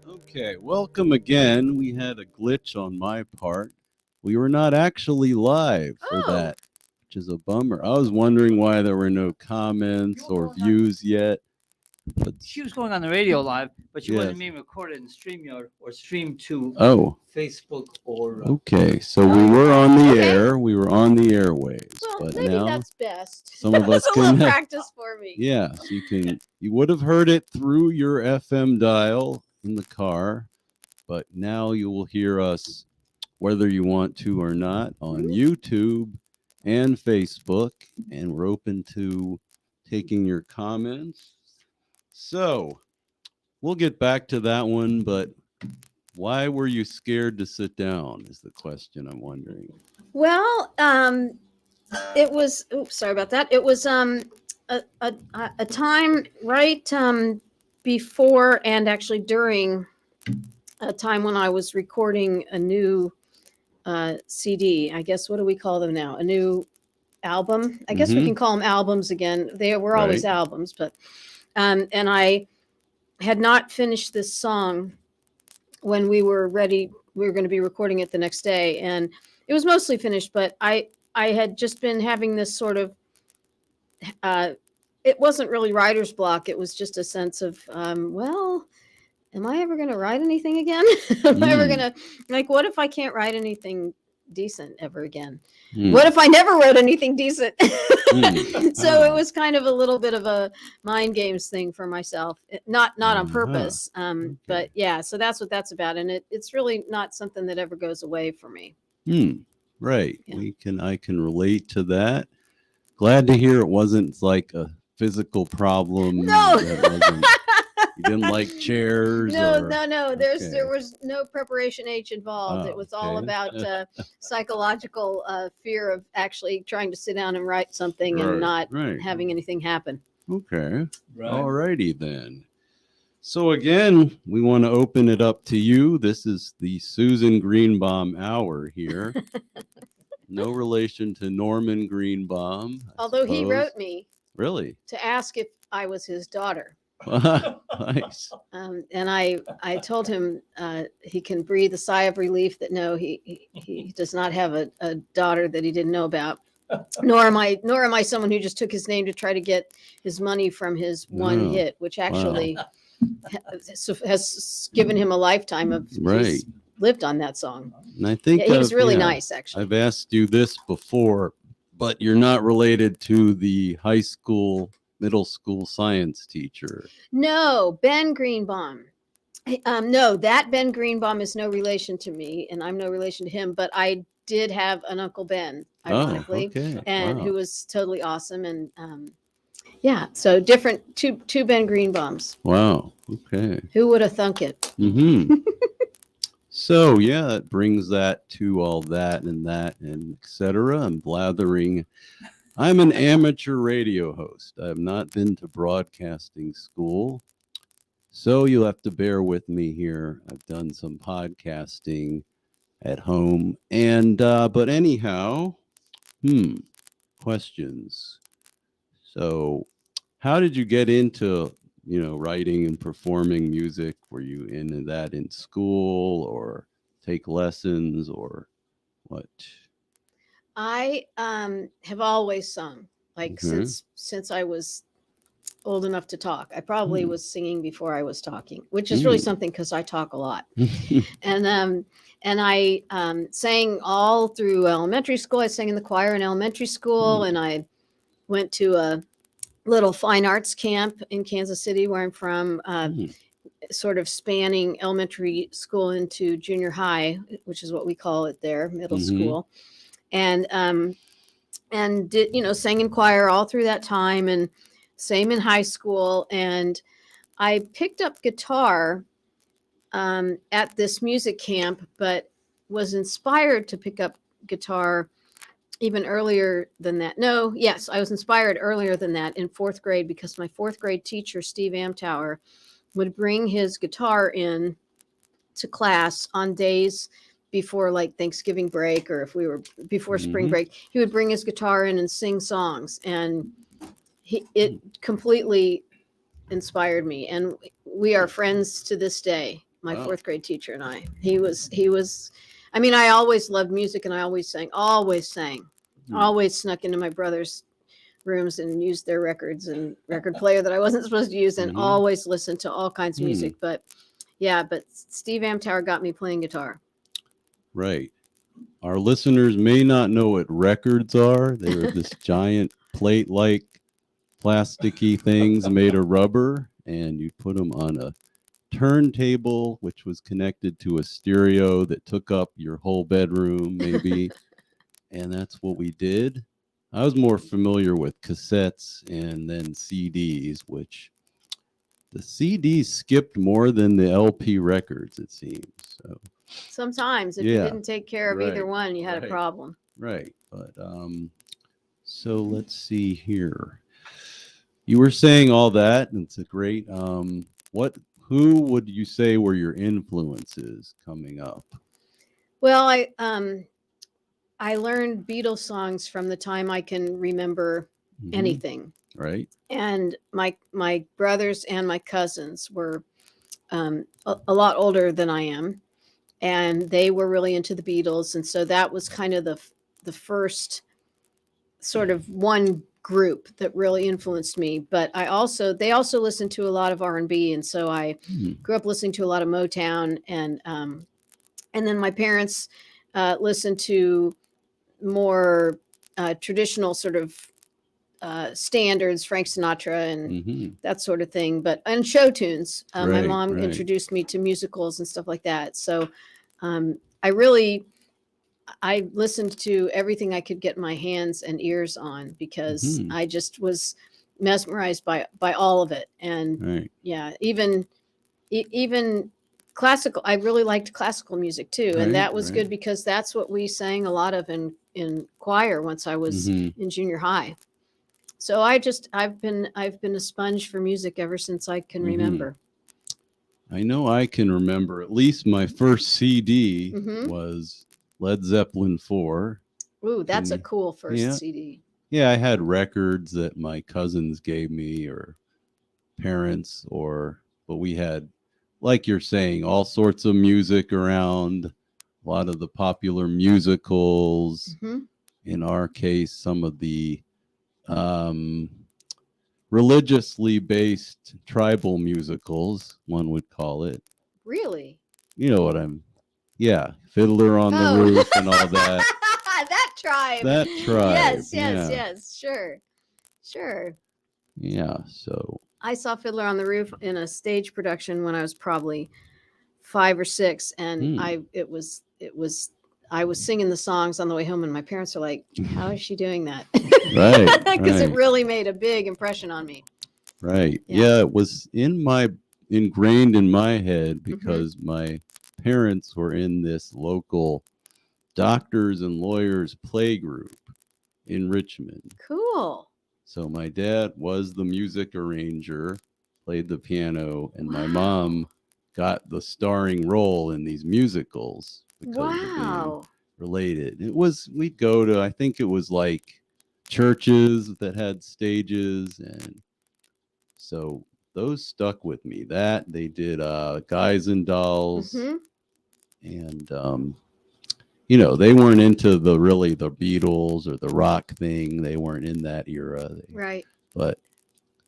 Okay, welcome again. We had a glitch on my part. We were not actually live for that, which is a bummer. I was wondering why there were no comments or views yet. But She was going on the radio live, but she Yes. wasn't being recorded in StreamYard or streamed to oh, Facebook or. okay. So we were on the air. We were on the airwaves. Well, but maybe now that's best. some of us That's a little can. practice for me. Yeah, so you would have heard it through your FM dial in the car, but now you will hear us whether you want to or not on YouTube and Facebook, and we're open to taking your comments. So we'll get back to that one, but why were you scared to sit down is the question I'm wondering. Well, it was. Oops, sorry about that. It was a time right before and actually during a time when I was recording a new CD. I guess what do we call them now? A new album. I guess we can call them albums again. They were always Right. albums, but and I had not finished this song when we were ready. We were going to be recording it the next day, and it was mostly finished, but I had just been having this sort of it wasn't really writer's block. It was just a sense of well, am I ever going to write anything again? Am I ever going to, like, what if I can't write anything decent ever again? What if I never wrote anything decent? So it was kind of a little bit of a mind games thing for myself, not on purpose. But yeah, so that's what that's about. And it's really not something that ever goes away for me. Right. Yeah. I can relate to that. Glad to hear it wasn't like a physical problem. No. You didn't like chairs. No. There Okay. was no preparation H involved. It was all okay. about psychological fear of actually trying to sit down and write something and not having anything happen. Okay. Right. All righty then. So again, we want to open it up to you. This is the Susan Greenbaum Hour here. No relation to Norman Greenbaum. Although he wrote me Really? to ask if I was his daughter. Nice. And I told him he can breathe a sigh of relief that no, he does not have a daughter that he didn't know about. Nor am I someone who just took his name to try to get his money from his one No. hit, which actually has given him a lifetime of he's lived on that song. And I think he was really nice, actually. I've asked you this before, but you're not related to the high school, middle school science teacher. No, Ben Greenbaum. No, that Ben Greenbaum is no relation to me, and I'm no relation to him. But I did have an Uncle Ben, ironically, and who was totally awesome. And yeah, so different two Ben Greenbaums. Wow. Okay. Who would have thunk it? So yeah, that brings that to all that and etc. I'm blathering. I'm an amateur radio host. I have not been to broadcasting school, so you'll have to bear with me here. I've done some podcasting at home, and but anyhow, questions. So, how did you get into writing and performing music? Were you into that in school or take lessons or what? I have always sung, like since I was old enough to talk. I probably was singing before I was talking, which is really something because I talk a lot. And I sang all through elementary school. I sang in the choir in elementary school, and I went to a little fine arts camp in Kansas City, where I'm from, sort of spanning elementary school into junior high, which is what we call it there, middle school. And did, sang in choir all through that time, and same in high school. And I picked up guitar at this music camp, but was inspired to pick up guitar even earlier than that. No, yes, I was inspired earlier than that in fourth grade, because my fourth grade teacher, Steve Amtower, would bring his guitar in to class on days before like Thanksgiving break, or if we were before spring break, he would bring his guitar in and sing songs. And it completely inspired me, and we are friends to this day. My Wow. fourth grade teacher and I. He was. I mean, I always loved music, and I always sang. Hmm. Always snuck into my brother's rooms and used their records and record player that I wasn't supposed to use, and Mhm. always listened to all kinds of Hmm. music. But yeah, but Steve Amtower got me playing guitar. Right. Our listeners may not know what records are. They were this giant plate-like plasticky things made of rubber, and you put them on a turntable, which was connected to a stereo that took up your whole bedroom, maybe. And that's what we did. I was more familiar with cassettes and then CDs, which the CDs skipped more than the LP records, it seems. So, Sometimes, if you Yeah, didn't take care of either right, one, you had a right. problem. right. But so let's see here. You were saying all that, and it's a great who would you say were your influences coming up? Well, I learned Beatles songs from the time I can remember Mhm. anything. Right? And my brothers and my cousins were a lot older than I am, and they were really into the Beatles, and so that was kind of the first sort of one group that really influenced me. But they also listened to a lot of R&B, and so I Hmm. grew up listening to a lot of Motown, and then my parents listened to more traditional sort of standards, Frank Sinatra and Hmm. that sort of thing, and show tunes. My Right, mom right. introduced me to musicals and stuff like that. So um, I listened to everything I could get my hands and ears on because Mhm. I just was mesmerized by all of it. And Right. yeah, even classical. I really liked classical music too, and Right, that was right. good because that's what we sang a lot of in choir once I was Mhm. in junior high. So I've been a sponge for music ever since I can Mhm. remember. I know I can remember at least my first CD Mhm. was Led Zeppelin 4. Ooh, that's a you- cool first Yeah. CD. Yeah, I had records that my cousins gave me or parents but we had, like you're saying, all sorts of music around, a lot of the popular musicals. Mhm. In our case, some of the um, religiously based tribal musicals, one would call it. Really? You know what yeah, Fiddler on the Oh, Roof and all that. that tribe. That tribe. Yes, Yeah. sure, sure. Yeah. So, I saw Fiddler on the Roof in a stage production when I was probably 5 or 6, and hmm. I was singing the songs on the way home, and my parents are like, "How is she doing that?" Right. Because it Right. really made a big impression on me. Right. Yeah. Yeah, it was ingrained in my head Mm-hmm. because my parents were in this local doctors and lawyers play group in Richmond. Cool. So my dad was the music arranger, played the piano, and my Wow. mom got the starring role in these musicals because of being Wow. related. We'd go to, I think it was like churches that had stages, and so those stuck with me. That they did Guys and Dolls, Mm-hmm. and they weren't into the Beatles or the rock thing. They weren't in that era. Right. But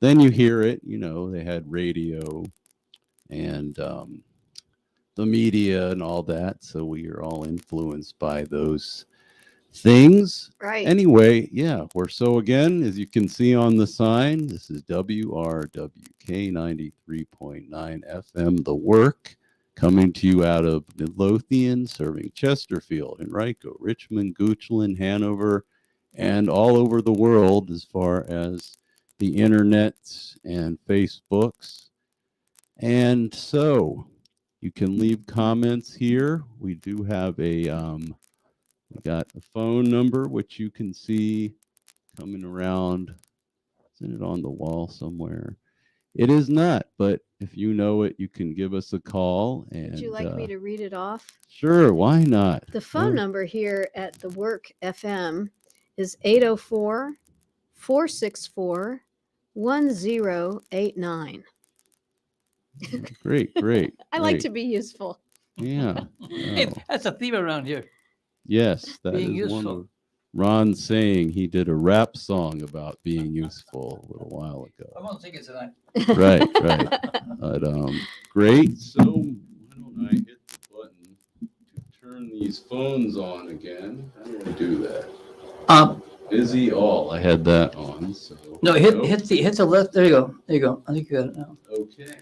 then you hear it, they had radio and the media and all that. So we are all influenced by those things. Right. Anyway, yeah, again, as you can see on the sign, this is WRWK 93.9 FM, The Work, coming to you out of Midlothian, serving Chesterfield, Henrico, Richmond, Goochland, Hanover, and all over the world as far as the internets and Facebooks. And so you can leave comments here. We do have we got a phone number, which you can see coming around. Isn't it on the wall somewhere? It is not, but if you know it, you can give us a call. And Would you like me to read it off? Sure, why not? The phone number here at the Work FM is 804 464 1089. Great, great. I like great. to be useful. Yeah. Hey, Wow. that's a theme around here. Yes, that Being is one useful. of Ron saying he did a rap song about being useful a little while I ago. won't sing it tonight. Right, right. But great. So why don't I hit the button to turn these phones on again? How do I do that? Busy all. I had that on. So No, hit Nope. hit the left. There you go. There you go. I think you got it now. Okay.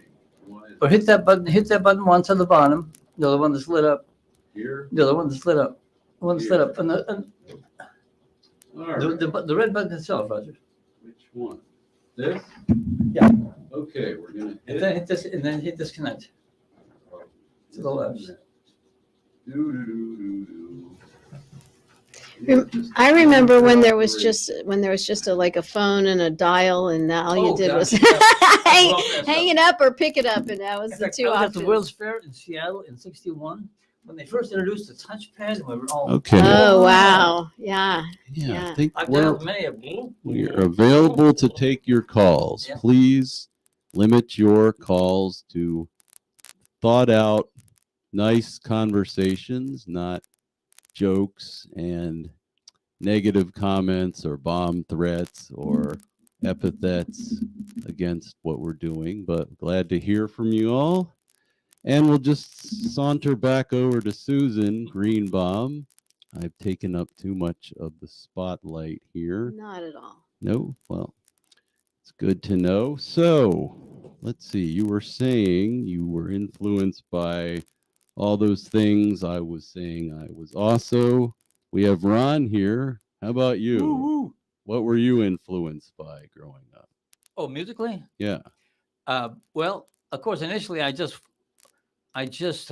Why is Or hit that button. Hit that button once on the bottom. The other one that's lit up. here? The other one that's lit up. The one that's lit up. And All right. the red button itself, Roger. Which one? This? Yeah. Okay, we're gonna And hit then hit this. And then hit disconnect to the left. I remember when there was just a phone and a dial, and all you Oh, did was gosh, yeah. hang it up or pick it up, and that was In the fact, two I was at the options. World's Fair in Seattle in '61 when they first introduced the touchpad, and we were all Okay. Oh wow, yeah. Yeah, Yeah. I think I've we're done many of them. available to take your calls. Yeah. Please limit your calls to thought out, nice conversations, not jokes and negative comments or bomb threats or epithets against what we're doing. But glad to hear from you all. And we'll just saunter back over to Susan Greenbaum. I've taken up too much of the spotlight here. Not at all. No? Well, it's good to know. So, let's see. You were saying you were influenced by all those things. I was saying I was also. We have Ron here. How about you? Woo-hoo. What were you influenced by growing up? Oh, musically? Yeah. Well, of course, initially I just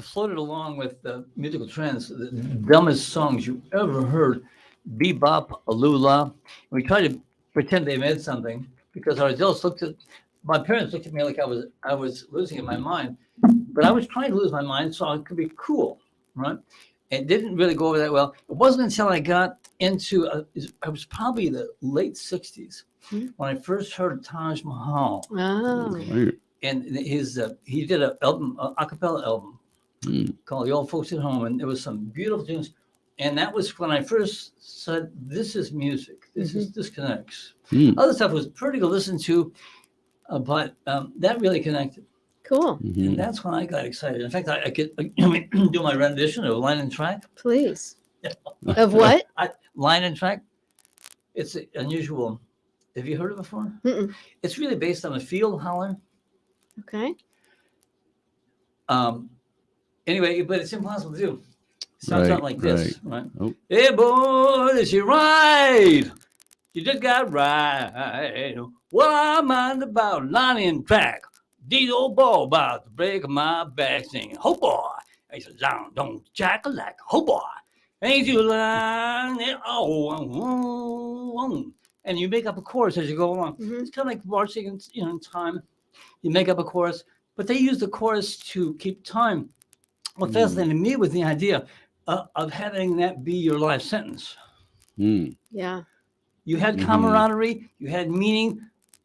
floated along with the musical trends, the dumbest songs you ever heard, bebop, alula. We tried to pretend they meant something because our adults my parents looked at me like I was losing my mind, but I was trying to lose my mind so I could be cool, right? It didn't really go over that well. It wasn't until I got into, I was probably the late '60s when I first heard Taj Mahal. Oh. Right. And he did an album, a cappella album called "The Old Folks at Home," and there was some beautiful tunes. And that was when I first said, "This is music. This connects." Other stuff was pretty to listen to, but that really connected. Cool. And that's when I got excited. In fact, I could do my rendition of Line and Track. Please. Of what? Line and Track. It's unusual. Have you heard it before? Mm-mm. It's really based on a field holler. Okay. Anyway, but it's impossible to do. It sounds out like this, right? Oh. Hey, boy, is you right? You just got right. Well, I'm on about Line and Track. These old boy about to break my back singing, oh boy. It's a long, don't jack like, oh boy. Ain't you lying? Oh. And you make up a chorus as you go along. It's kind of like marching in time. You make up a chorus, but they use the chorus to keep time. What fascinated me was the idea of having that be your life sentence. Yeah. You had camaraderie, you had meaning,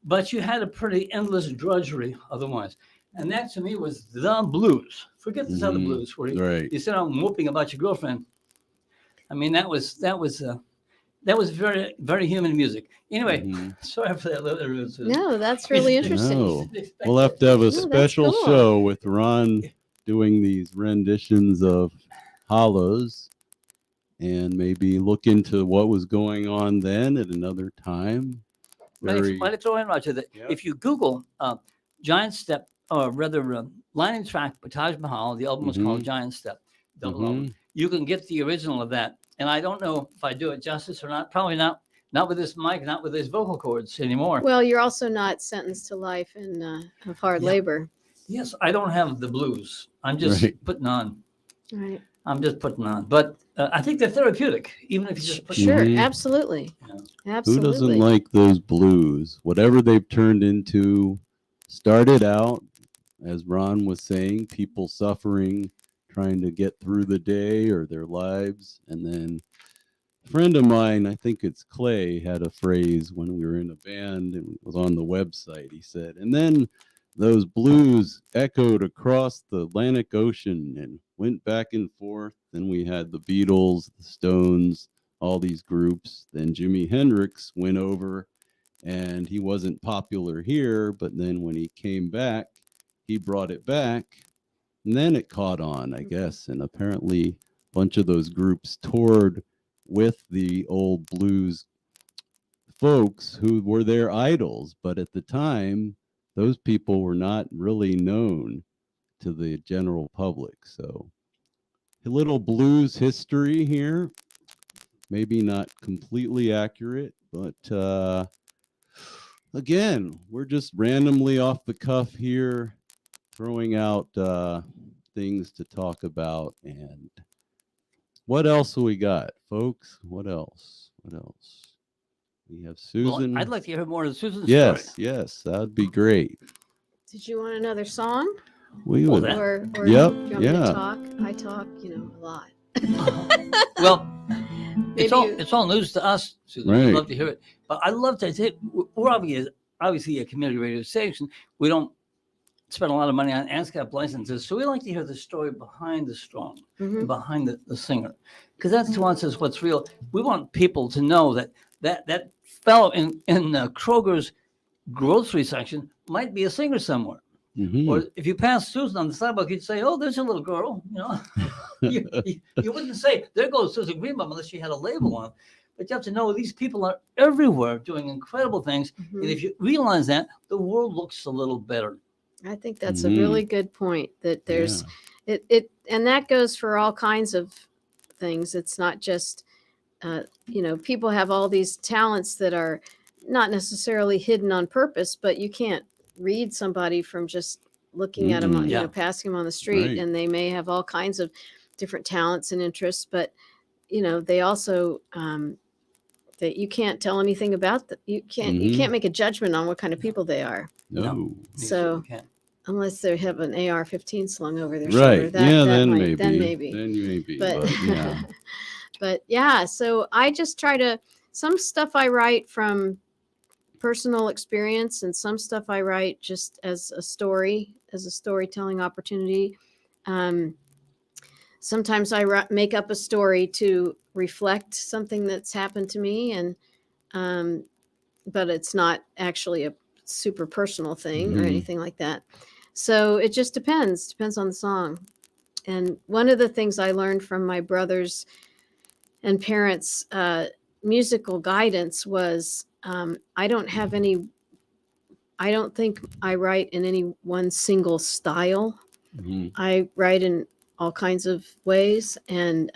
but you had a pretty endless drudgery otherwise. And that to me was the blues. Forget this other blues where you sit down whooping about your girlfriend. I mean, that was very, very human music. Anyway, sorry for that little. No, that's really interesting. No. We'll have to have a special cool. show with Ron doing these renditions of hollows and maybe look into what was going on then at another time. Let me throw in, Roger, that if you Google Giant Step, or rather Line and Track by Taj Mahal, the album was called Giant Step, double album. You can get the original of that. And I don't know if I do it justice or not. Probably not with this mic, not with these vocal cords anymore. Well, you're also not sentenced to life in of hard labor. Yes, I don't have the blues. I'm just putting on. Right. I'm just putting on. But I think they're therapeutic, even if you just put Sure, absolutely. Yeah. Absolutely. Who doesn't like those blues? Whatever they've turned into, started out, as Ron was saying, people suffering, trying to get through the day or their lives, and then friend of mine, I think it's Clay, had a phrase when we were in a band and it was on the website. He said, and then those blues echoed across the Atlantic Ocean and went back and forth. Then we had the Beatles, the Stones, all these groups. Then Jimi Hendrix went over, and he wasn't popular here, but then when he came back, he brought it back, and then it caught on, I guess. And apparently, a bunch of those groups toured with the old blues folks who were their idols, but at the time, those people were not really known to the general public. So, a little blues history here. Maybe not completely accurate, but again, we're just randomly off the cuff here, throwing out things to talk about. And what else we got, folks? What else? What else? We have Susan. Well, I'd like to hear more of Susan's Yes, story. yes, that'd be great. Did you want another song? We Well, would. that- Or Yep, do you want me to yeah. talk? I talk, a lot. Well, it's Maybe all you- it's all news to us, Susan. Right. We'd love to hear it. But I love to say we're obviously a community radio station. We don't spend a lot of money on ANSCAP licenses, so we like to hear the story behind the song, Mhm. behind the singer, because that to us is what's real. We want people to know that fellow in Kroger's grocery section might be a singer somewhere. Mhm. Or if you pass Susan on the sidewalk, you'd say, "Oh, there's a little girl." You wouldn't say, "There goes Susan Greenbaum," unless she had a label on. But you have to know these people are everywhere doing incredible things. Mhm. And if you realize that, the world looks a little better. I think that's Mhm. a really good point that there's Yeah. it and that goes for all kinds of things. It's not just people have all these talents that are not necessarily hidden on purpose, but you can't read somebody from just looking at them, Mhm. Yeah. passing them on the street, Right. and they may have all kinds of different talents and interests, but they also that you can't tell anything about them. You Mhm. can't make a judgment on what kind of people they are No. You So- certainly can. unless they have an AR-15 slung over their Right. shoulder. Yeah, then might, maybe. then maybe. Then maybe. But yeah. but yeah, so I just try to, some stuff I write from personal experience, and some stuff I write just as a storytelling opportunity. Sometimes I make up a story to reflect something that's happened to me, and but it's not actually a super personal thing or Mhm. anything like that. So it just depends on the song. And one of the things I learned from my brothers and parents' musical guidance was I don't think I write in any one single style. Mhm. I write in all kinds of ways, and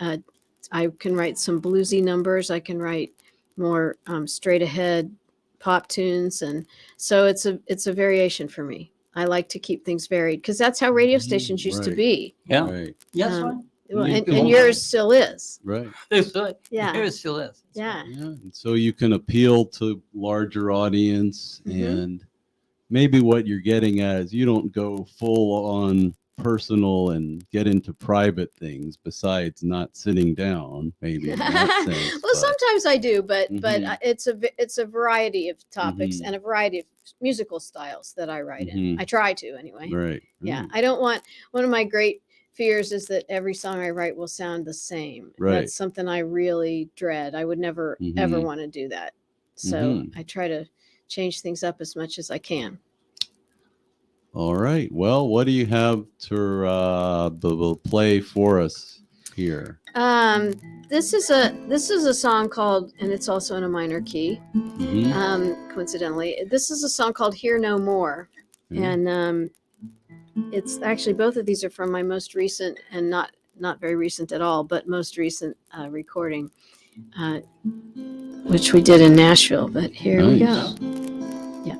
I can write some bluesy numbers. I can write more straight ahead pop tunes, and so it's a variation for me. I like to keep things varied because that's how radio stations used to Right. be. Yeah. Right. Yes, Um, right. Well, You and, can- and yours still is. Right. That's right. Yeah. Here it still is. That's Yeah. right. Yeah. And so you can appeal to larger audience, Mhm. and maybe what you're getting at is you don't go full on personal and get into private things besides not sitting down, maybe in that sense. Well, but- sometimes I do, but Mhm. it's a variety of topics Mhm. and a variety of musical styles that I write in. Mhm. I try to anyway. Right. Yeah, Mm. I don't want, one of my great fears is that every song I write will sound the same. Right. That's something I really dread. I would never ever Mhm. want to do that. So Mhm. I try to change things up as much as I can. All right. Well, what do you have to play for us here? This is a song called, and it's also in a minor key. Mhm. Coincidentally, this is a song called "Hear No More," Mhm. and it's actually, both of these are from my most recent, and not very recent at all, but most recent recording, which we did in Nashville. But here we go. Nice. Yeah.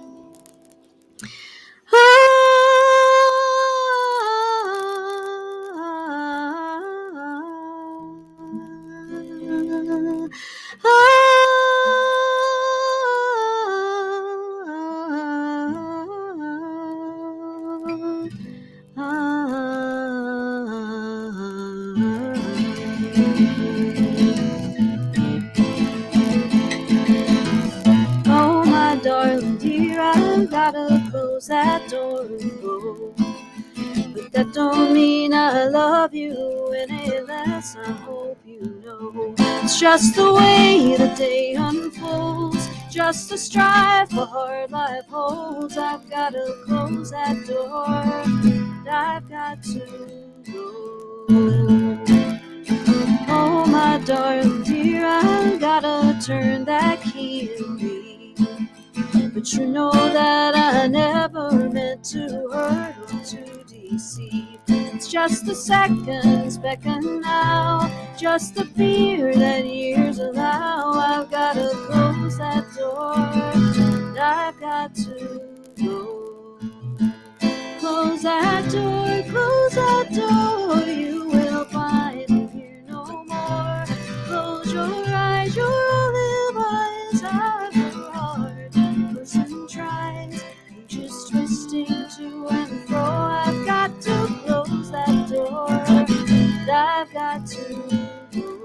gotta close that door and go. But that don't mean I love you any less, I hope you know. It's just the way the day unfolds, just a strive for hard life holds. I've gotta close that door, and I've got to go. Oh, my darling dear, I've gotta turn that key and leave. But you know that I never meant to hurt or to deceive. It's just the seconds beckon now, just the fear that years allow. I've gotta close that door, and I've got to go. Close that door, you will find me here no more. Close your eyes, your olive eyes are the hard person tries. You're just twisting to and fro. I've got to close that door, and I've got to go.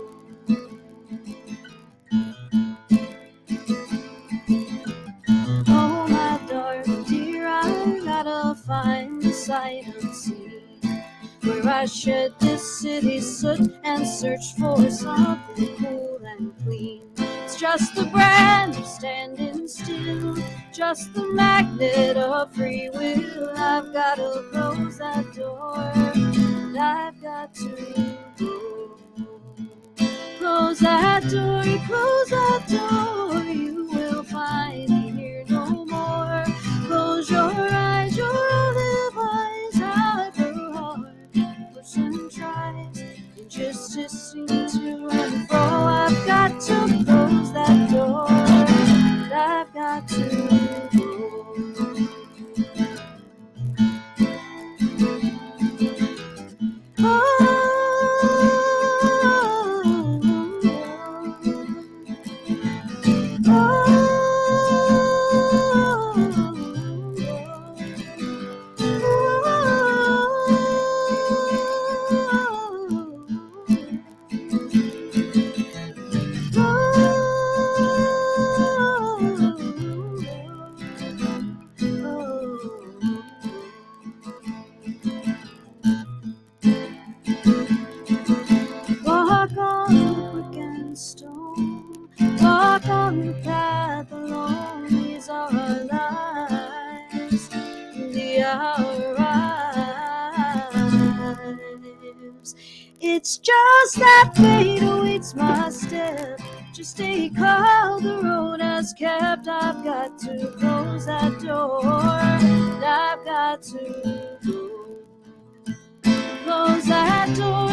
Oh, my darling dear, I gotta find the sight unseen, where I shed this city's soot and search for something cool and clean. It's just the brand of standing still, just the magnet of free will. I've gotta close that door, and I've got to go. Close that door, you will find me here no more. Close your eyes, your olive eyes, however hard person tries, and just listening to and fro. I've got to close that door, and I've got to go. Walk on brick and stone, walk on the path alone. These are our lives, the our lives. It's just that fate awaits my step. Just a call the road has kept. I've got to close that door, and I've got to go. Close that door,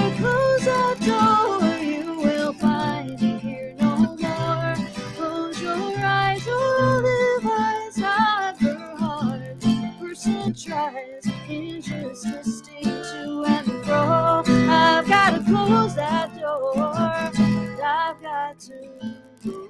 you will find me here no more. Close your eyes, your olive eyes, however hard a person tries, in just twisting to and fro. I've got to close that door, and I've got to go.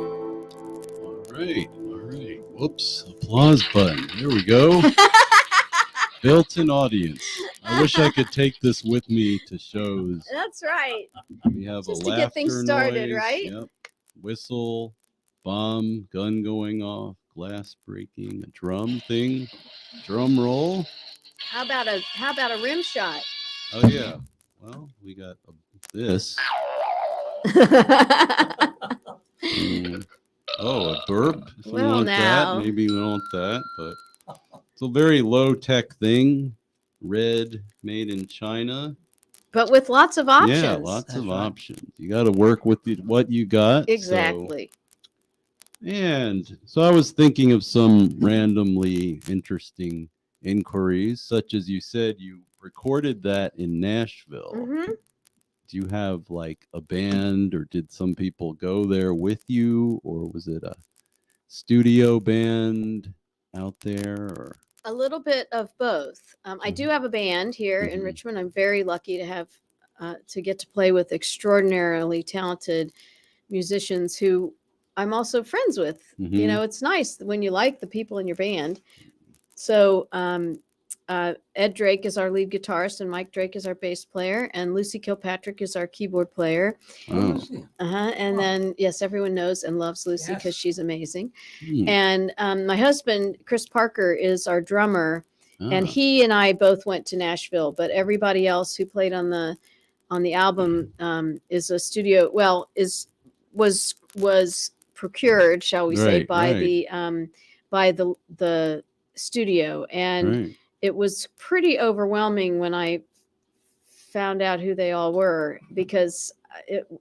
All right. Whoops. Applause button. There we go. Built-in audience. I wish I could take this with me to shows. That's right. We have Just a to laughter get things started, noise, right? Yep. Whistle, bomb, gun going off, glass breaking, a drum thing, drum roll. How about a rim shot? Oh yeah. Well, we got this. Oh, a burp. If we Well, want now. that, maybe we want that, but it's a very low-tech thing. Red, made in China. But with lots of options. Yeah, lots That's of right. options. You got to work with what you got. Exactly. And so I was thinking of some randomly interesting inquiries, such as you said you recorded that in Nashville. Hmm. Do you have like a band, or did some people go there with you, or was it a studio band out there? Or A little bit of both. I do have a band here in Mhm. Richmond. I'm very lucky to have to get to play with extraordinarily talented musicians who I'm also friends with. You Mhm. know, it's nice when you like the people in your band. So Ed Drake is our lead guitarist, and Mike Drake is our bass player, and Lucy Kilpatrick is our keyboard player. Oh, Wow. Lucy. And Wow. then, yes, everyone knows and loves Lucy because Yes. she's amazing. Hmm. And my husband, Chris Parker, is our drummer, and Ah. he and I both went to Nashville. But everybody else who played on the album is a studio. Well, was procured, shall we say, Right, right, by the studio, and right. it was pretty overwhelming when I found out who they all were, because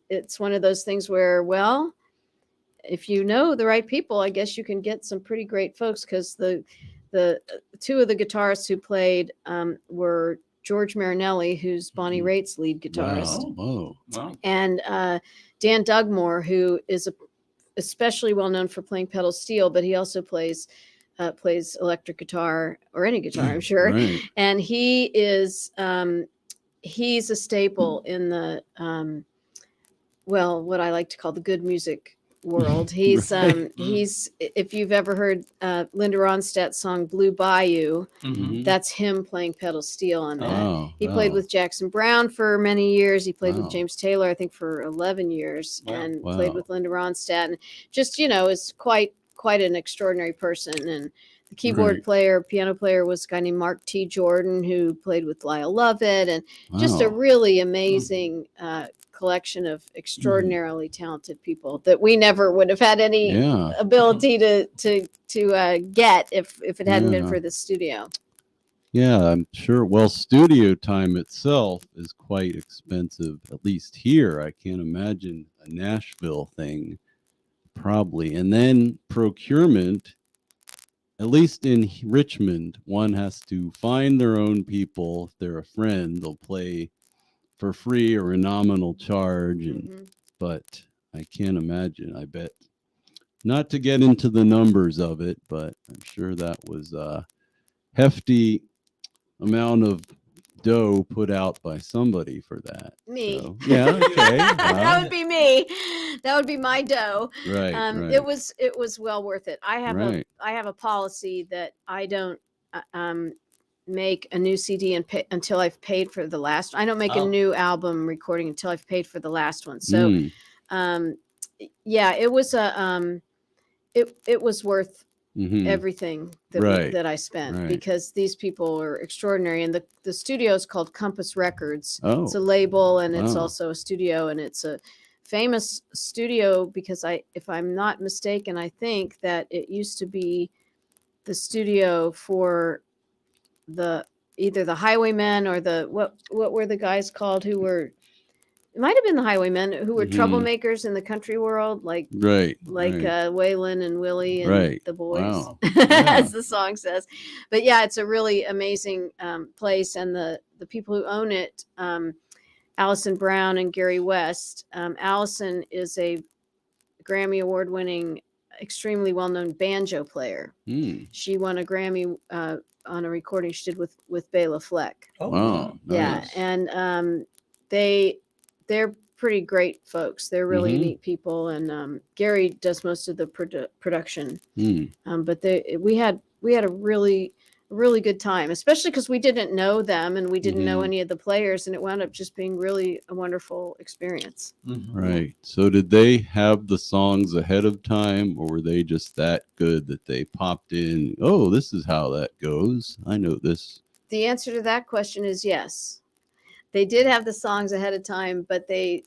it's one of those things where, well, if you know the right people, I guess you can get some pretty great folks, because the two of the guitarists who played were George Marinelli, who's Bonnie Mhm. Raitt's lead guitarist, Wow. Whoa. Wow. and Dan Dugmore, who is especially well known for playing pedal steel, but he also plays electric guitar, or any guitar, I'm sure. Right. And he's a staple in the well, what I like to call the good music world. He's if you've ever heard Linda Ronstadt's song Blue Bayou, Mm-hmm. that's him playing pedal steel on that. Wow. He played Wow. with Jackson Brown for many years. He played with Wow. James Taylor, I think, for 11 years, Wow. and Wow. played with Linda Ronstadt, and just, is quite an extraordinary person. And the keyboard Right. player, piano player, was a guy named Mark T. Jordan, who played with Lyle Lovett, and just a Wow. really amazing collection of extraordinarily talented people that we never would have had any Yeah. ability to get if it hadn't been Yeah. for the studio. Yeah, I'm sure. Well, studio time itself is quite expensive, at least here. I can't imagine a Nashville thing, probably. And then procurement, at least in Richmond, one has to find their own people. If they're a friend, they'll play for free or a nominal charge. And Mhm. but I can't imagine. I bet not to get into the numbers of it, but I'm sure that was a hefty amount of dough put out by somebody for that. Me. So, yeah. Okay. That Wow. would be me. That would be my dough. Right. Right. It was well worth it. I have Right. a policy that I don't make a new CD and pay until I've paid for the last. I don't make a Oh. new album recording until I've paid for the last one. So, Mm. Yeah, it was it was worth Mhm. everything Right. that I spent, Right. because these people are extraordinary. And the studio is called Compass Records. Oh. It's a label, and it's Wow. also a studio, and it's a famous studio because if I'm not mistaken, I think that it used to be the studio for either the Highwaymen or what were the guys called who were, it might have been the Highwaymen, who were Mhm. troublemakers in the country world, like Right. Right. Waylon and Willie and Right. the boys, Wow. Yeah. as the song says. But yeah, it's a really amazing place, and the people who own it, Allison Brown and Gary West. Allison is a Grammy Award winning, extremely well known banjo player. Mm. She won a Grammy on a recording she did with Bela Fleck. Oh, Wow. Yeah, Nice. and they're pretty great folks. They're really Mhm. neat people, and Gary does most of the production. Mm. But we had a really good time, especially because we didn't know them and we didn't know Mhm. any of the players, and it wound up just being really a wonderful experience. Mm-hmm. Right. So did they have the songs ahead of time, or were they just that good that they popped in? Oh, this is how that goes. I know this. The answer to that question is yes. They did have the songs ahead of time, but they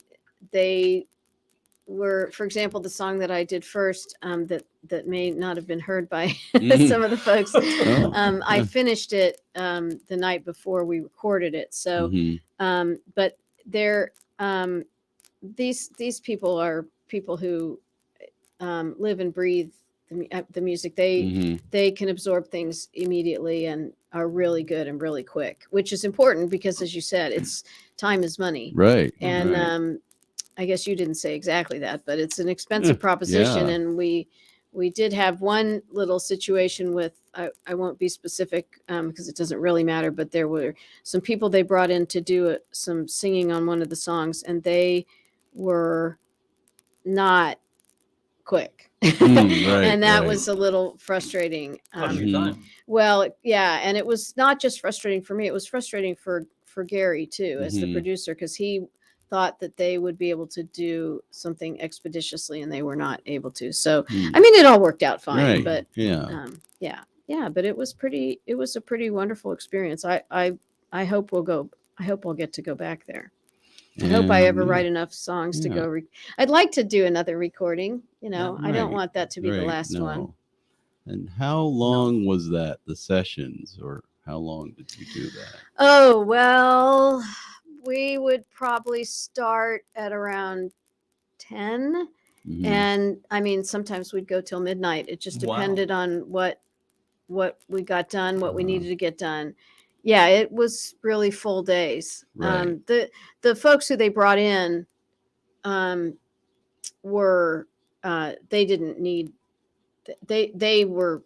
were, for example, the song that I did first, that may not have been heard by some of the folks. Oh. I finished it the night before we recorded it. So, Mhm. but they're these people are people who live and breathe the music. They Mhm. they can absorb things immediately and are really good and really quick, which is important because, as you said, it's time is money. Right. And right. I guess you didn't say exactly that, but it's an expensive proposition. Yeah. And we did have one little situation with, I won't be specific because it doesn't really matter, but there were some people they brought in to do some singing on one of the songs, and they were not quick. Right. And that right. was a little frustrating. Cost you Mhm. time. Well, yeah, and it was not just frustrating for me; it was frustrating for Gary too, as the Mhm. producer, because he thought that they would be able to do something expeditiously, and they were not able to. So, Mm. I mean, it all worked out fine, Right. but Yeah. yeah, but it was pretty. It was a pretty wonderful experience. I hope we'll go. I hope I'll get to go back there. I hope I ever And, write enough songs to yeah. go. I'd like to do another recording. I don't Right. want that to be the Right. last one. No. And how long was that? The sessions, or how long did you do that? Oh, well, we would probably start at around 10. Mhm. And I mean, sometimes we'd go till midnight. It just Wow. depended on what we got done, what we Uh-huh. needed to get done. Yeah, it was really full days. Right. The folks who they brought in were they didn't need they were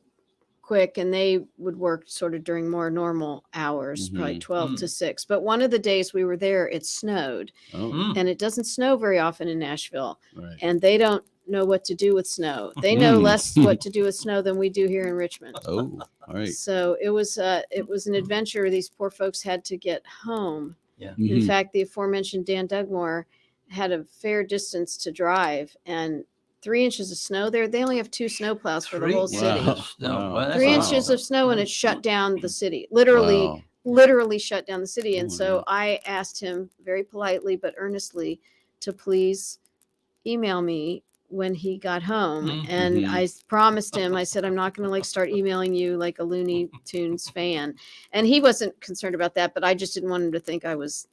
quick, and they would work sort of during more normal hours, probably Mhm. 12 to 6. But one of the days we were there, it snowed, Oh. Mm. and it doesn't snow very often in Nashville, Right. and they don't know what to do with snow. They know Mm. less what to do with snow than we do here in Richmond. Oh. All right. So it was an adventure. These poor folks had to get home. Yeah. In Mhm. fact, the aforementioned Dan Dugmore had a fair distance to drive, and 3 inches of snow there. They only have 2 snowplows for the whole Three city. inches. No, Wow. well, that's 3 a inches lot. of snow, and it shut down the city. Literally, Wow. literally shut down the city. And Oh, so yeah. I asked him very politely but earnestly to please email me when he got home. Mhm. And Mhm. I promised him, I said, I'm not going to like start emailing you like a Looney Tunes fan. And he wasn't concerned about that, but I just didn't want him to think I was,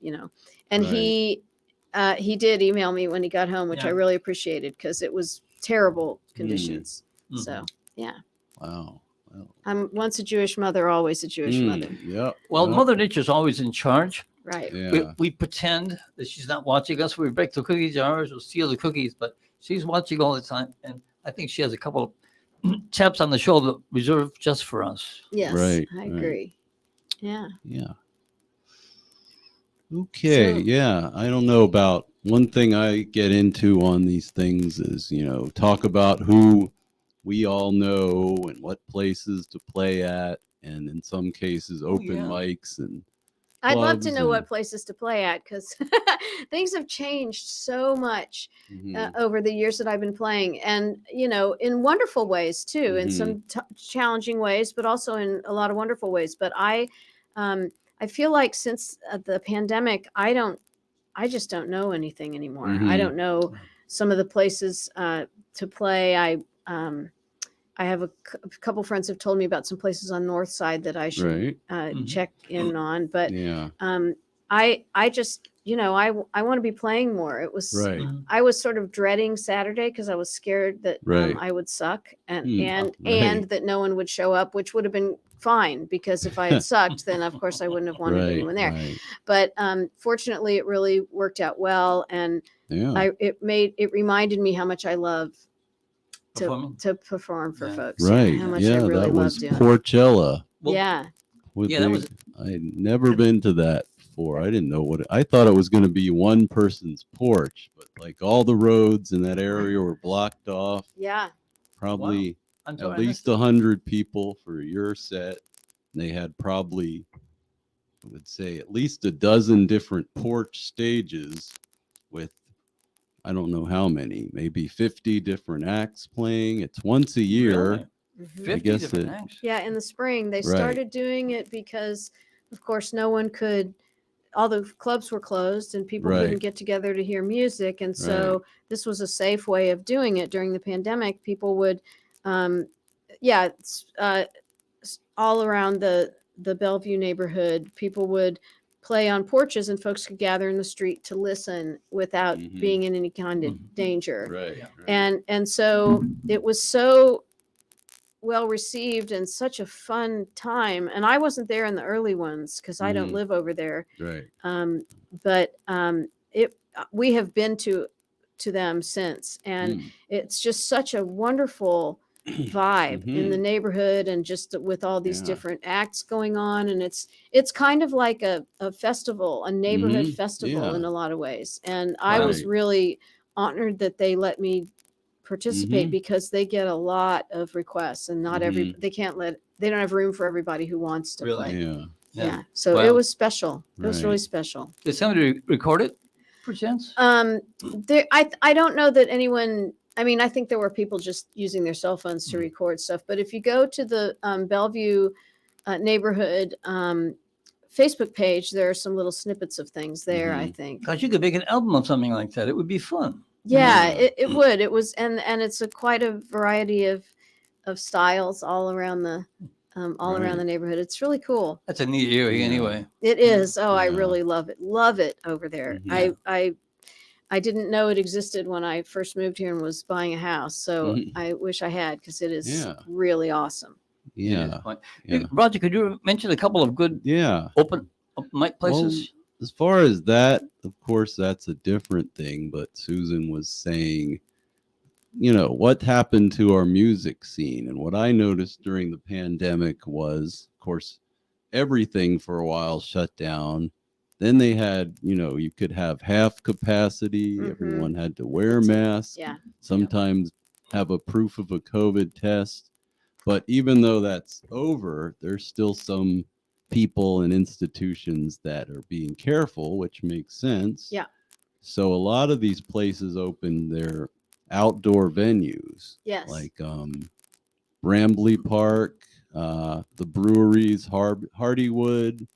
and Right. he did email me when he got home, which I Yeah. really appreciated because it was terrible Mm. conditions. Mhm. So yeah, Wow. Well. I'm once a Jewish mother, always a Jewish mother. Yep. Well, yep. Mother Nature's always in charge. Right. Yeah. We pretend that she's not watching us. We break the cookie jars, we'll steal the cookies, but she's watching all the time. And I think she has a couple taps on the shoulder reserved just for us. Yes, Right, I right. agree. Yeah. Yeah. Okay. So- Yeah. I don't know about one thing I get into on these things is, talk about who we all know and what places to play at, and in some cases, open yeah. mics and I'd love to clubs know and- what places to play at because things have changed so much Mhm. over the years that I've been playing, and in wonderful ways too, in some challenging ways, but also in a lot of wonderful ways. But I feel like since the pandemic, I just don't know anything anymore. I Mhm. don't know some of the places to play. I have a couple friends have told me about some places on North Side that I should Right. check in on. But Yeah. I just I want to be playing more. It was Right. Mhm. I was sort of dreading Saturday because I was scared that Right. I would suck and Right. and that no one would show up, which would have been fine because if I had sucked, then of course I wouldn't have wanted Right. anyone there. Right. But fortunately, it really worked out well, and Yeah. it reminded me how much I love Performing? to perform for Yeah. folks. Right. How much Yeah. I really That love was doing. Porchella. Well, Yeah. Yeah, that was- I'd never been to that before. I didn't know I thought it was going to be one person's porch, but like all the roads in that area were blocked off. Yeah. Probably I'm at sorry, I least missed it. 100 people for your set. And they had probably, I would say, at least a dozen different porch stages with, I don't know how many, maybe 50 different acts playing. It's once a year. Really? Mhm. 50 guess different it- acts. Yeah, in the spring they Right. started doing it because, of course, no one could. All the clubs were closed and people Right. couldn't get together to hear music, and so this was a safe way of doing it during the pandemic. People would, all around the Bellevue neighborhood, people would play on porches and folks could gather in the street to listen without Mhm. being in any kind of Mhm. danger. Right. Yeah. right. And so it was so well received and such a fun time. And I wasn't there in the early ones because I don't Mhm. live over there. Right. But it we have been to them since, and Mm. it's just such a wonderful vibe in the Mhm. neighborhood, and just with all these Yeah. different acts going on, and it's kind of like a festival, a neighborhood Mhm. festival Yeah. in a lot of ways. And I Wow. was Right. really honored that they let me participate Mhm. because they get a lot of requests, and not every Mhm. they don't have room for everybody who wants to Really? play. Yeah. Yeah. So Wow. it was special. It was really Right. special. Did somebody record it, perchance? There, I don't know that anyone. I mean, I think there were people just using their cell phones to Mm. record stuff. But if you go to the Bellevue neighborhood Facebook page, there are some little snippets of things there. I Mhm. think. Because you could make an album of something like that. It would be fun. Yeah, Yeah. it would. It was, and it's a quite a variety of styles all around the Right. neighborhood. It's really cool. That's a neat area Yeah. anyway. It is. Oh, I Yeah. really love it. Love it over there. Mhm. I didn't know it existed when I first moved here and was buying a house. So Mhm. I wish I had, because it is Yeah. really awesome. It is Yeah. fun. Yeah. Hey, Roger, could you mention a couple of good Yeah. open mic Well, places? as far as that, of course, that's a different thing. But Susan was saying, what happened to our music scene? And what I noticed during the pandemic was, of course, everything for a while shut down. Then they had, you could have half capacity. Mhm. Everyone had to wear That's it. masks, Yeah. sometimes have a proof of a COVID test. But even though that's over, there's still some people and institutions that are being careful, which makes sense. Yeah. So a lot of these places open their outdoor venues, Yes. like Brambley Park, the breweries, Hardywood,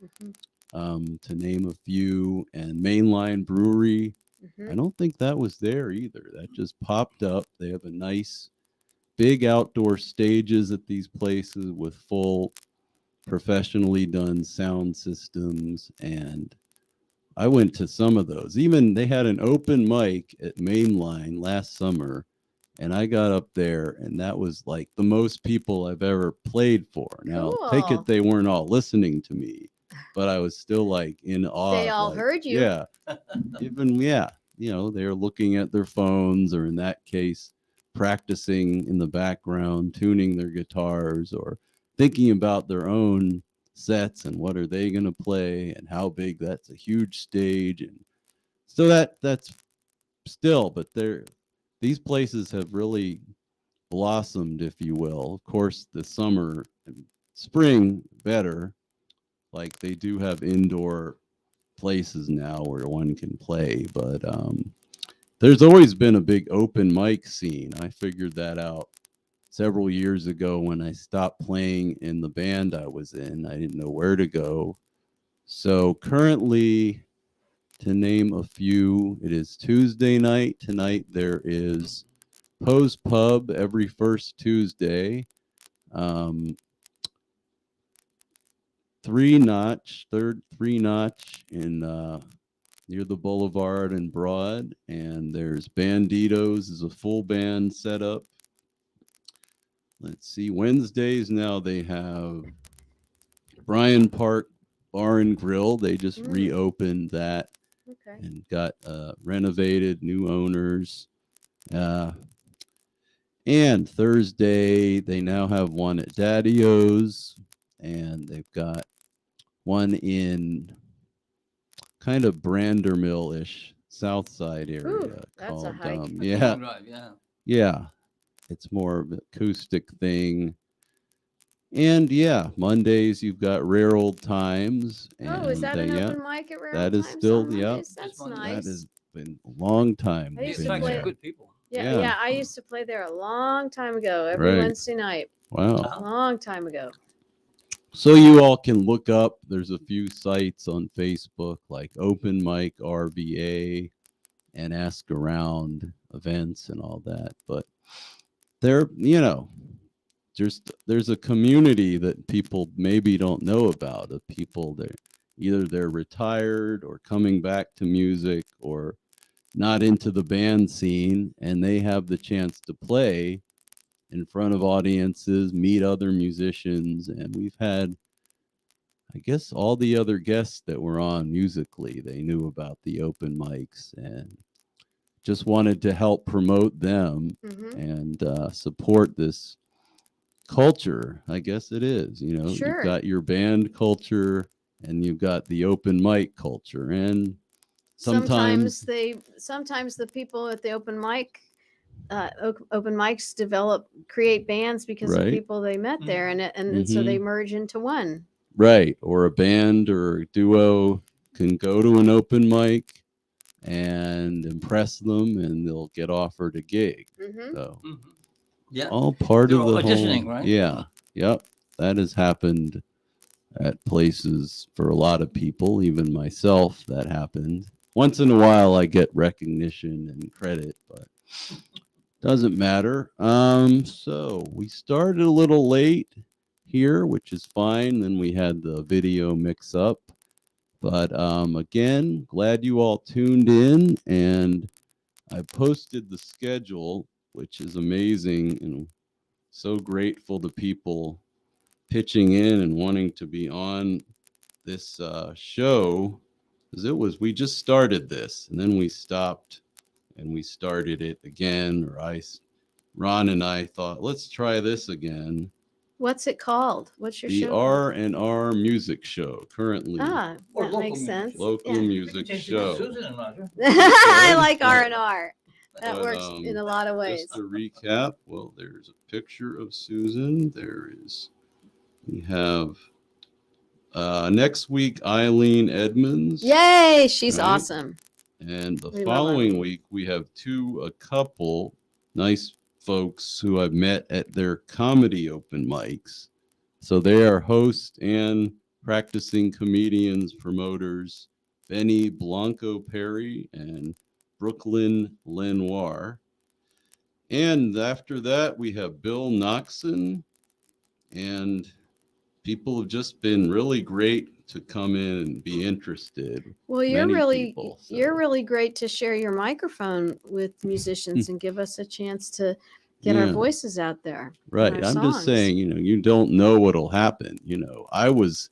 to name a few, and Mainline Brewery. Mhm. I don't think that was there either. That just popped up. They have a nice big outdoor stages at these places with full professionally done sound systems, and I went to some of those. Even they had an open mic at Mainline last summer, and I got up there, and that was like the most people I've ever played for. Now, take Cool. it they weren't all listening to me, but I was still like in awe. They all like, heard you. Yeah. Even, yeah, they're looking at their phones, or in that case, practicing in the background, tuning their guitars, or thinking about their own sets and what are they going to play and how big. That's a huge stage. And so that's still, but these places have really blossomed, if you will. Of course, the summer and spring better, like they do have indoor places now where one can play, but there's always been a big open mic scene. I figured that out several years ago when I stopped playing in the band I was in. I didn't know where to go. So currently, to name a few, it is Tuesday night. Tonight there is Poe's Pub every first Tuesday. Three Notch in near the Boulevard and Broad, and there's Banditos is a full band setup. Let's see, Wednesdays now they have Bryan Park Bar and Grill. They just reopened that Okay. and got renovated, new owners. And Thursday they now have one at Daddy-O's, and they've got one in kind of Brandermill-ish South Side area. Ooh, that's a called hike. That's a yeah, long drive, yeah. yeah, it's more of an acoustic thing. And yeah, Mondays you've got Rare Old Times, Oh, is and that an yeah, open mic at Rare that Old is Times still on yeah, Mondays? That's Just Mondays. that nice. has been a long time. I used It to been attracts play- some there. good people. Yeah, Yeah. I used to play there a long time ago, every Right. Wednesday night. Wow. Uh-huh. Long time ago. So you all can look up. There's a few sites on Facebook like Open Mic RVA and Ask Around events and all that. But there, there's a community that people maybe don't know about, of people that either they're retired or coming back to music or not into the band scene, and they have the chance to play in front of audiences, meet other musicians. And we've had, I guess, all the other guests that were on musically, they knew about the open mics and just wanted to help promote them Mm-hmm. and support this culture. I guess it is, you've Sure. got your band culture and you've got the open mic culture. And sometimes sometimes the people at the open mics create bands because of right, people they met there, and so they merge into one. right, or a band or a duo can go to an open mic and impress them and they'll get offered a gig. Mm-hmm. So Yeah. all part They're of the auditioning, whole, right? yeah, yep, that has happened at places for a lot of people, even myself. That happened once in a while. I get recognition and credit, but doesn't matter. So we started a little late here, which is fine. Then we had the video mix up, but again, glad you all tuned in, and I posted the schedule, which is amazing, and so grateful to people pitching in and wanting to be on this show, because we just started this and then we stopped and we started it again, or Ron and I thought, let's try this again. What's it called? What's your The show? R&R music show, currently Ah, Or that local makes music. sense. local Yeah. music Change it to show. Susan and Roger. I like R&R. That But, works in a lot of ways. Just to recap, well, there's a picture of Susan. We have next week Eileen Edmonds. Yay, she's Right. awesome. And the We love her. following week, we have a couple nice folks who I've met at their comedy open mics. So they are hosts and practicing comedians, promoters, Benny Blanco Perry and Brooklyn Lenoir. And after that, we have Bill Noxon, and people have just been really great to come in and be interested. Well, Many people, so. you're really great to share your microphone with musicians and give us a chance to get our Yeah. voices out there. Right. our I'm songs. just saying, you don't know what'll happen. I was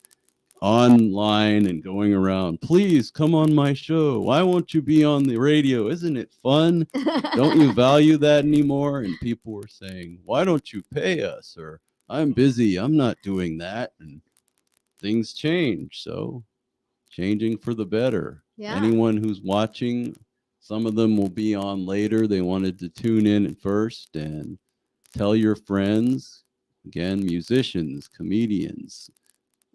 online and going around, please come on my show. Why won't you be on the radio? Isn't it fun? Don't you value that anymore? And people were saying, why don't you pay us? Or I'm busy, I'm not doing that. And things change. So changing for the better. Yeah. Anyone who's watching, some of them will be on later. They wanted to tune in at first, and tell your friends. Again, musicians, comedians,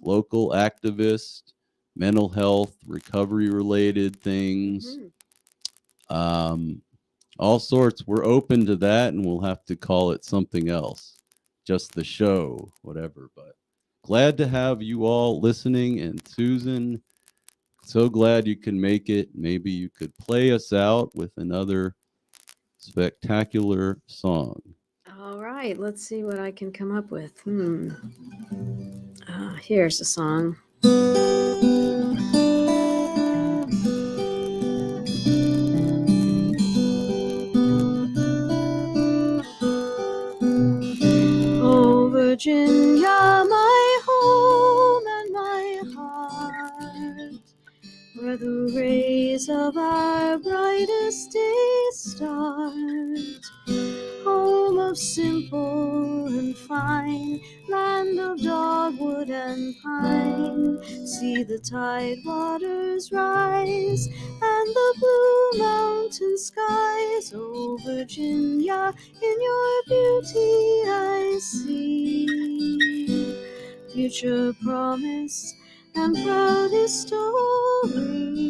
local activists, mental health, recovery related things. Mhm. All sorts. We're open to that, and we'll have to call it something else, just the show, whatever. But glad to have you all listening. And Susan, so glad you can make it. Maybe you could play us out with another spectacular song. All right, let's see what I can come up with. Here's a song. Oh, Virginia, my home and my heart, where the rays of our brightest days start. Home of simple and fine, land of dogwood and pine. See the tide waters rise and the blue mountain skies. Oh, Virginia, in your beauty I see future promise and proudest story.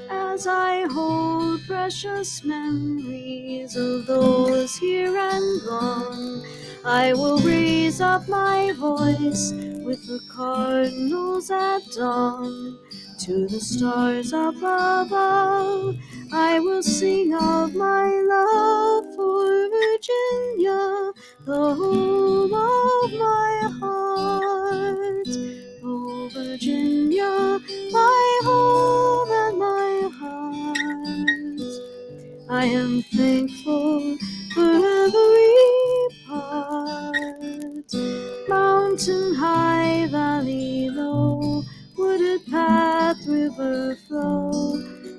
As I hold precious memories of those here and gone, I will raise up my voice with the cardinals at dawn. To the stars up above, I will sing of my love for Virginia, the home of my heart. Oh, Virginia, Mountain high, valley low, wooded path, river flow,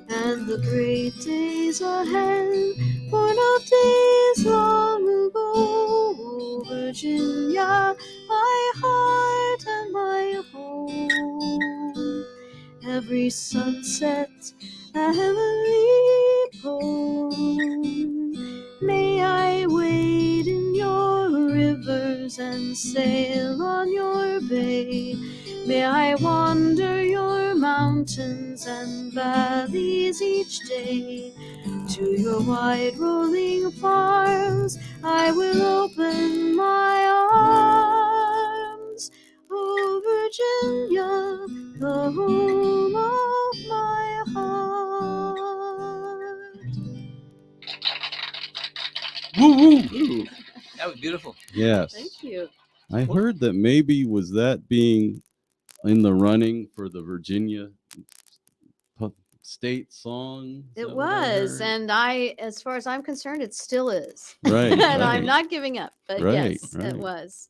and the great days ahead, born of days long ago. Oh, Virginia, my heart and my home. Every sunset, a heavenly poem. May I wade in your rivers and sail on your bay. May I wander your mountains and valleys each day. To your wide rolling farms I will open my arms. Oh, Virginia, the home of my heart. Woo woo. Ooh, That was beautiful. yes. Thank you. I heard that maybe was that being in the running for the Virginia state song. Is It that what I was, heard? and I, as far as I'm concerned, it still is. Right, And I'm right. not giving up, but Right, yes, right. it was.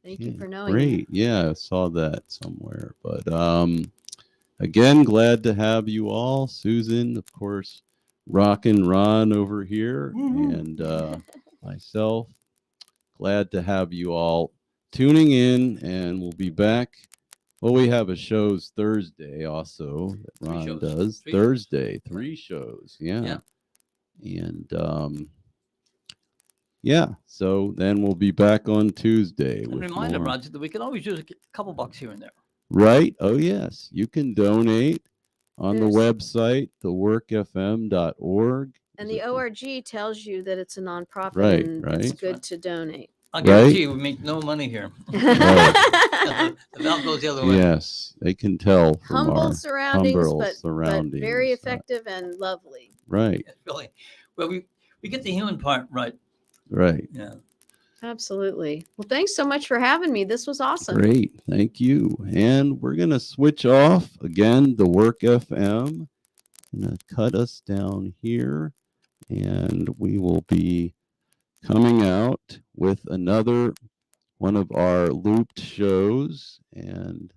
Thank you Okay, for knowing great. Yeah, I saw that somewhere. But again, glad to have you all. Susan, of course, Rockin' Ron over here, Woo-hoo. and myself. Glad to have you all tuning in, and we'll be back. Well, we have a shows Thursday also that Three Ron shows. does. Three Thursday, 3 shows. Yeah. And yeah, so then we'll be back on Tuesday And with remind them, more. Roger, that we can always use a couple bucks here and there. Right? Oh, yes. You can donate on the There's- website, theworkfm.org. And Is the it- ORG tells you that it's a nonprofit Right, and right. it's That's good right. to donate. I Right? guarantee you we make no money here. The valve goes the other way. Yes, they can tell from Humble our surroundings, humble but surroundings. very effective and lovely. Right, Really. Well, we get the human part right. right. Yeah. Absolutely. Well, thanks so much for having me. This was awesome. Great. Thank you. And we're going to switch off again, the Work FM. Going to cut us down here, and we will be coming out with another one of our looped shows. And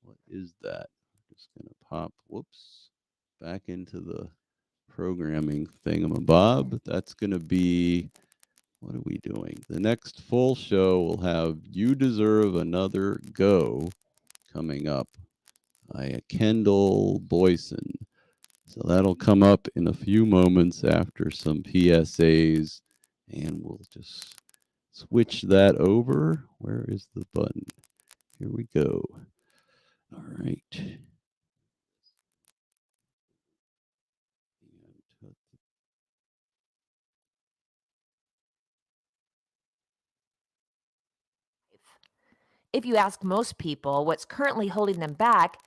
what is that? Just going to pop, whoops, back into the programming thingamabob. That's going to be, what are we doing? The next full show will have You Deserve Another Go coming up by Kendall Boyson. So that'll come up in a few moments after some PSAs, and we'll just switch that over. Where is the button? Here we go. All right. If you ask most people what's currently holding them back,